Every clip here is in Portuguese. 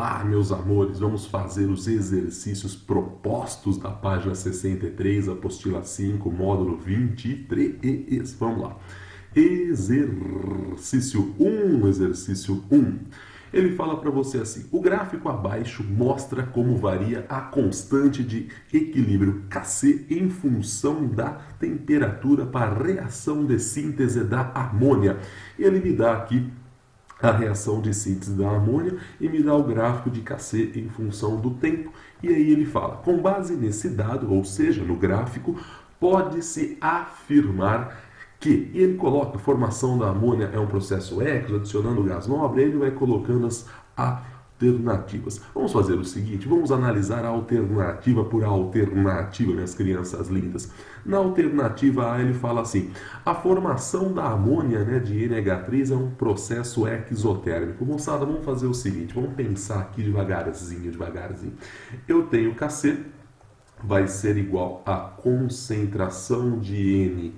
lá, meus amores, vamos fazer os exercícios propostos da página 63, apostila 5, módulo 23. Vamos lá. Exercício 1, exercício 1. Ele fala para você assim: o gráfico abaixo mostra como varia a constante de equilíbrio Kc em função da temperatura para a reação de síntese da amônia. Ele me dá aqui a reação de síntese da amônia e me dá o gráfico de Kc em função do tempo. E aí ele fala: com base nesse dado, ou seja, no gráfico, pode-se afirmar que, e ele coloca a formação da amônia é um processo exo, adicionando gás nobre, ele vai colocando as alternativas. Vamos fazer o seguinte, vamos analisar a alternativa por alternativa, minhas crianças lindas. Na alternativa A ele fala assim: a formação da amônia, de NH3 é um processo exotérmico. Moçada, vamos fazer o seguinte, vamos pensar aqui devagarzinho. Eu tenho Kc, vai ser igual a concentração de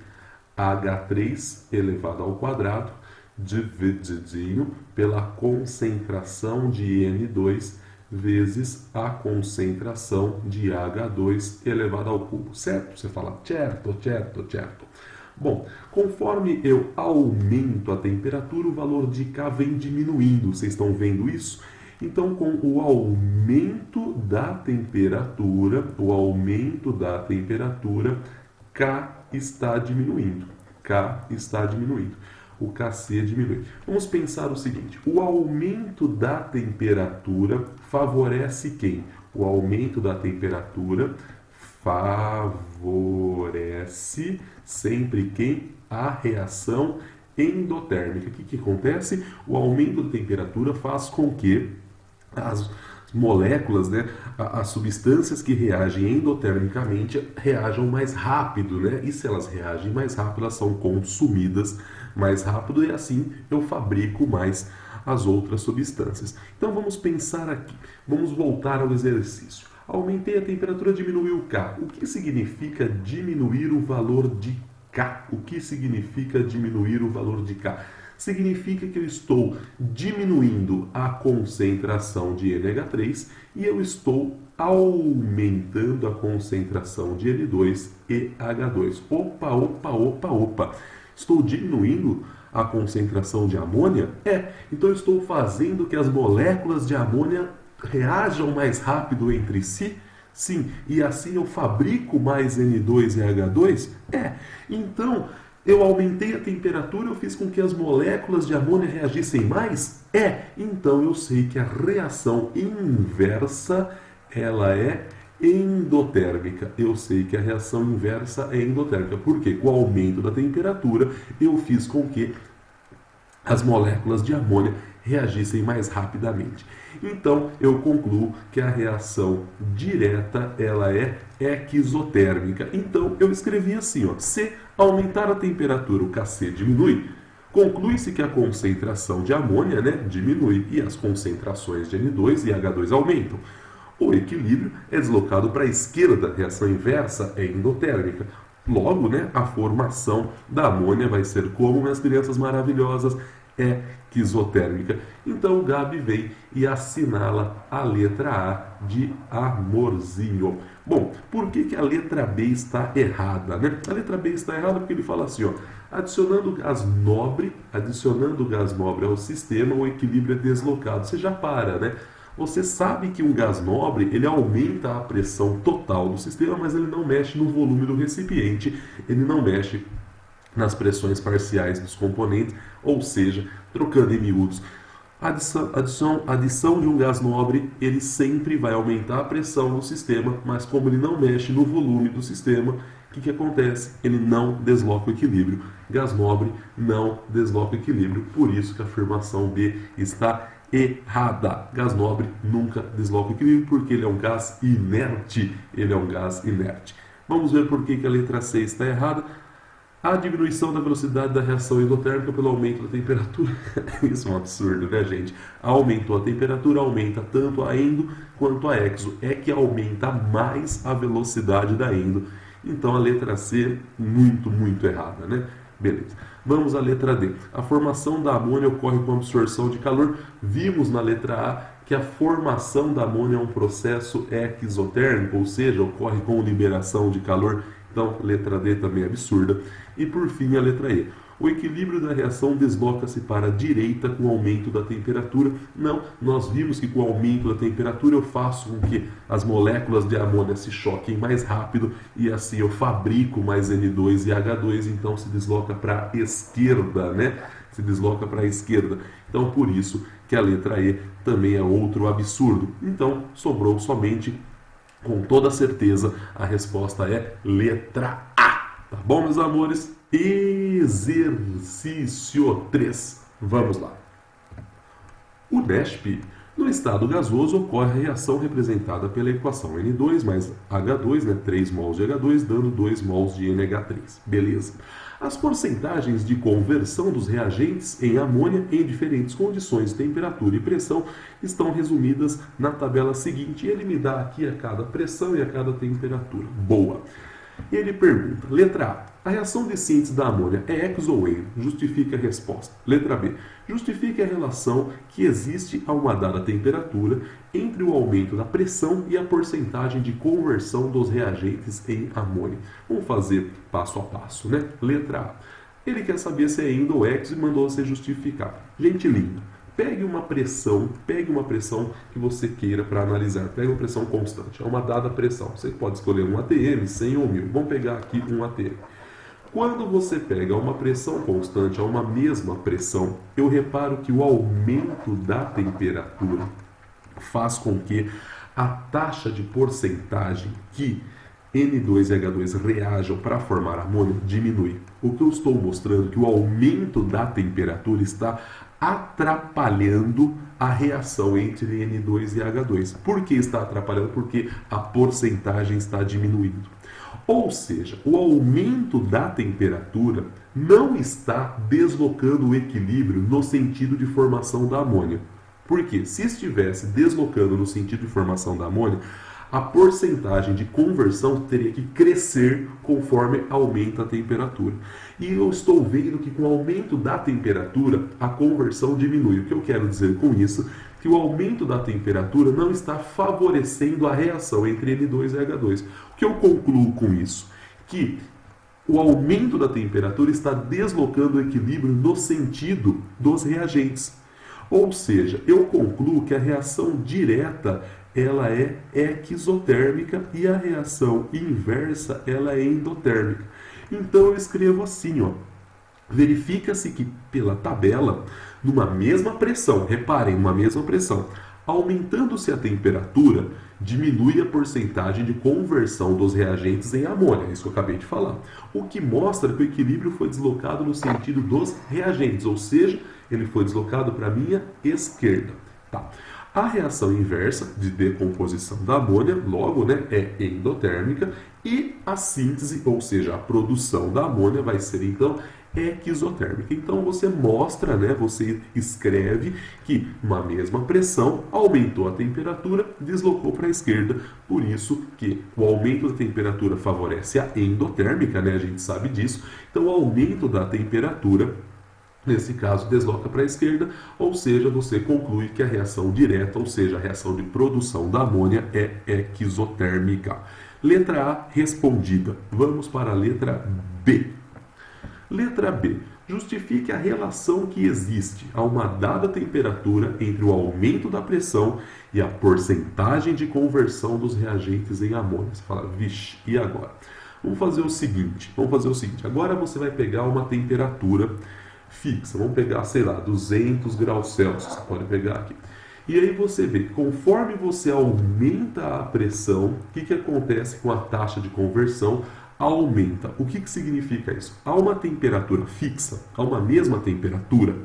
NH3 elevado ao quadrado, divididinho pela concentração de N2 vezes a concentração de H2 elevado ao cubo, certo? Você fala, certo. Bom, conforme eu aumento a temperatura, o valor de K vem diminuindo, vocês estão vendo isso? Então, com o aumento da temperatura, K está diminuindo. O Kc diminui. Vamos pensar o seguinte: o aumento da temperatura favorece quem? O aumento da temperatura favorece sempre quem? A reação endotérmica. O que acontece? O aumento da temperatura faz com que as moléculas, as substâncias que reagem endotermicamente reajam mais rápido, E se elas reagem mais rápido, elas são consumidas mais rápido e assim eu fabrico mais as outras substâncias. Então vamos pensar aqui, vamos voltar ao exercício. Aumentei a temperatura, diminuiu o K. O que significa diminuir o valor de K? Significa que eu estou diminuindo a concentração de NH3 e eu estou aumentando a concentração de N2 e H2. Opa! Estou diminuindo a concentração de amônia? Então eu estou fazendo que as moléculas de amônia reajam mais rápido entre si? Sim, e assim eu fabrico mais N2 e H2? Então eu aumentei a temperatura, eu fiz com que as moléculas de amônia reagissem mais? Então eu sei que a reação inversa, ela é endotérmica. Porque com o aumento da temperatura, eu fiz com que as moléculas de amônia reagissem mais rapidamente. Então, eu concluo que a reação direta, ela é exotérmica. Então, eu escrevi assim, se aumentar a temperatura, o Kc diminui, conclui-se que a concentração de amônia, diminui e as concentrações de N2 e H2 aumentam. O equilíbrio é deslocado para a esquerda, a reação inversa é endotérmica. Logo, a formação da amônia vai ser como, minhas crianças maravilhosas, exotérmica. Então o Gabi vem e assinala a letra A de amorzinho. Bom, por que a letra B está errada? A letra B está errada porque ele fala assim, adicionando gás nobre ao sistema, o equilíbrio é deslocado. Você já para, Você sabe que um gás nobre, ele aumenta a pressão total do sistema, mas ele não mexe no volume do recipiente, ele não mexe nas pressões parciais dos componentes, ou seja, trocando em miúdos, a adição de um gás nobre, ele sempre vai aumentar a pressão no sistema, mas como ele não mexe no volume do sistema, o que acontece? Ele não desloca o equilíbrio. Gás nobre não desloca o equilíbrio, por isso que a afirmação B está errada. Gás nobre nunca desloca o equilíbrio, porque ele é um gás inerte. Vamos ver por que a letra C está errada. A diminuição da velocidade da reação endotérmica pelo aumento da temperatura. Isso é um absurdo, gente? Aumentou a temperatura, aumenta tanto a endo quanto a exo. É que aumenta mais a velocidade da endo. Então a letra C, muito errada, Beleza. Vamos à letra D. A formação da amônia ocorre com absorção de calor. Vimos na letra A que a formação da amônia é um processo exotérmico, ou seja, ocorre com liberação de calor. Então, letra D também é absurda. E por fim, a letra E. O equilíbrio da reação desloca-se para a direita com o aumento da temperatura. Não, nós vimos que com o aumento da temperatura eu faço com que as moléculas de amônia se choquem mais rápido e assim eu fabrico mais N2 e H2, então se desloca para a esquerda, né? Se desloca para a esquerda. Então, por isso que a letra E também é outro absurdo. Então, sobrou somente, com toda certeza, a resposta é letra A. Tá bom, meus amores? Exercício 3. Vamos lá. O NESP, no estado gasoso, ocorre a reação representada pela equação N2 mais H2, né, 3 mols de H2, dando 2 mols de NH3. Beleza. As porcentagens de conversão dos reagentes em amônia em diferentes condições de temperatura e pressão estão resumidas na tabela seguinte. Ele me dá aqui a cada pressão e a cada temperatura. Boa. Ele pergunta, letra A reação de síntese da amônia é ex ou en? Justifique a resposta. Letra B, justifique a relação que existe a uma dada temperatura entre o aumento da pressão e a porcentagem de conversão dos reagentes em amônia. Vamos fazer passo a passo, né? Letra A, ele quer saber se é endo ou ex e mandou você justificar. Gente linda. Pegue uma pressão que você queira para analisar. Pegue uma pressão constante, é uma dada pressão. Você pode escolher um ATM, 100 ou 1000. Vamos pegar aqui um ATM. Quando você pega uma pressão constante, a uma mesma pressão, eu reparo que o aumento da temperatura faz com que a taxa de porcentagem que N2 e H2 reajam para formar amônia diminui. O que eu estou mostrando é que o aumento da temperatura está atrapalhando a reação entre N2 e H2. Por que está atrapalhando? Porque a porcentagem está diminuindo. Ou seja, o aumento da temperatura não está deslocando o equilíbrio no sentido de formação da amônia. Porque se estivesse deslocando no sentido de formação da amônia, a porcentagem de conversão teria que crescer conforme aumenta a temperatura. E eu estou vendo que com o aumento da temperatura, a conversão diminui. O que eu quero dizer com isso? Que o aumento da temperatura não está favorecendo a reação entre N2 e H2. O que eu concluo com isso? Que o aumento da temperatura está deslocando o equilíbrio no sentido dos reagentes. Ou seja, eu concluo que a reação direta ela é exotérmica e a reação inversa ela é endotérmica. Então eu escrevo assim, ó. Verifica-se que pela tabela, numa mesma pressão, reparem, uma mesma pressão, aumentando-se a temperatura, diminui a porcentagem de conversão dos reagentes em amônia, isso que eu acabei de falar. O que mostra que o equilíbrio foi deslocado no sentido dos reagentes, ou seja, ele foi deslocado para a minha esquerda. Tá. A reação inversa de decomposição da amônia, logo, né, é endotérmica, e a síntese, ou seja, a produção da amônia vai ser então exotérmica. Então você mostra, né, você escreve que uma mesma pressão aumentou a temperatura, deslocou para a esquerda, por isso que o aumento da temperatura favorece a endotérmica, né, a gente sabe disso. Então o aumento da temperatura nesse caso, desloca para a esquerda, ou seja, você conclui que a reação direta, ou seja, a reação de produção da amônia é exotérmica. Letra A, respondida. Vamos para a letra B. Letra B. Justifique a relação que existe a uma dada temperatura entre o aumento da pressão e a porcentagem de conversão dos reagentes em amônia. Você fala, vixe, e agora? Vamos fazer o seguinte, agora você vai pegar uma temperatura fixa, vamos pegar, sei lá, 200 graus Celsius, você pode pegar aqui. E aí você vê que conforme você aumenta a pressão, o que acontece com a taxa de conversão? Aumenta. O que significa isso? A uma temperatura fixa, a uma mesma temperatura,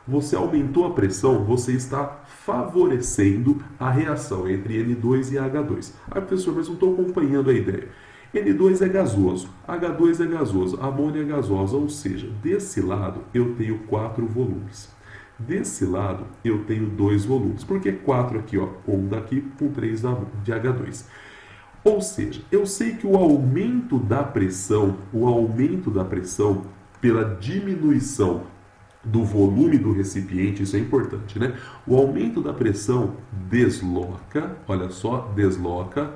você aumentou a pressão, você está favorecendo a reação entre N2 e H2. Ah, professor, mas não estou acompanhando a ideia. N2 é gasoso, H2 é gasoso, amônia é gasosa, ou seja, desse lado eu tenho 4 volumes. Desse lado eu tenho 2 volumes. Por que 4 aqui? Ó? 1 daqui com 3 de H2. Ou seja, eu sei que o aumento da pressão pela diminuição do volume do recipiente, isso é importante, né? O aumento da pressão desloca, olha só, desloca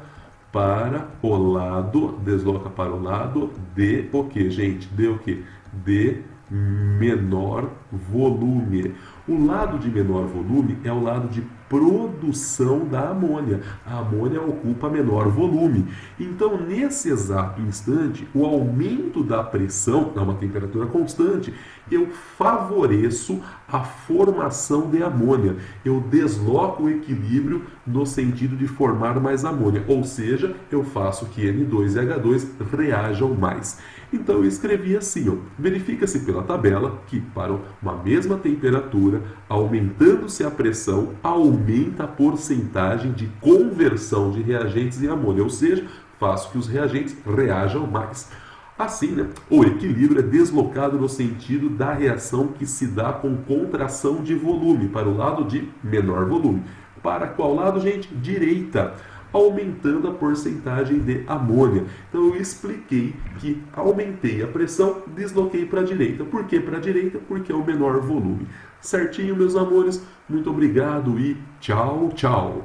para o lado de o que, gente? De o que? De menor volume. O lado de menor volume é o lado de produção da amônia. A amônia ocupa menor volume. Então, nesse exato instante, o aumento da pressão a uma temperatura constante, eu favoreço a formação de amônia. Eu desloco o equilíbrio no sentido de formar mais amônia, ou seja, eu faço que N2 e H2 reajam mais. Então eu escrevi assim, ó, verifica-se pela tabela que para uma mesma temperatura, aumentando-se a pressão, aumenta a porcentagem de conversão de reagentes em amônia, ou seja, faço que os reagentes reajam mais. Assim, né, o equilíbrio é deslocado no sentido da reação que se dá com contração de volume, para o lado de menor volume. Para qual lado, gente? Direita, aumentando a porcentagem de amônia. Então eu expliquei que aumentei a pressão, desloquei para a direita. Por que para a direita? Porque é o menor volume. Certinho, meus amores? Muito obrigado e tchau, tchau!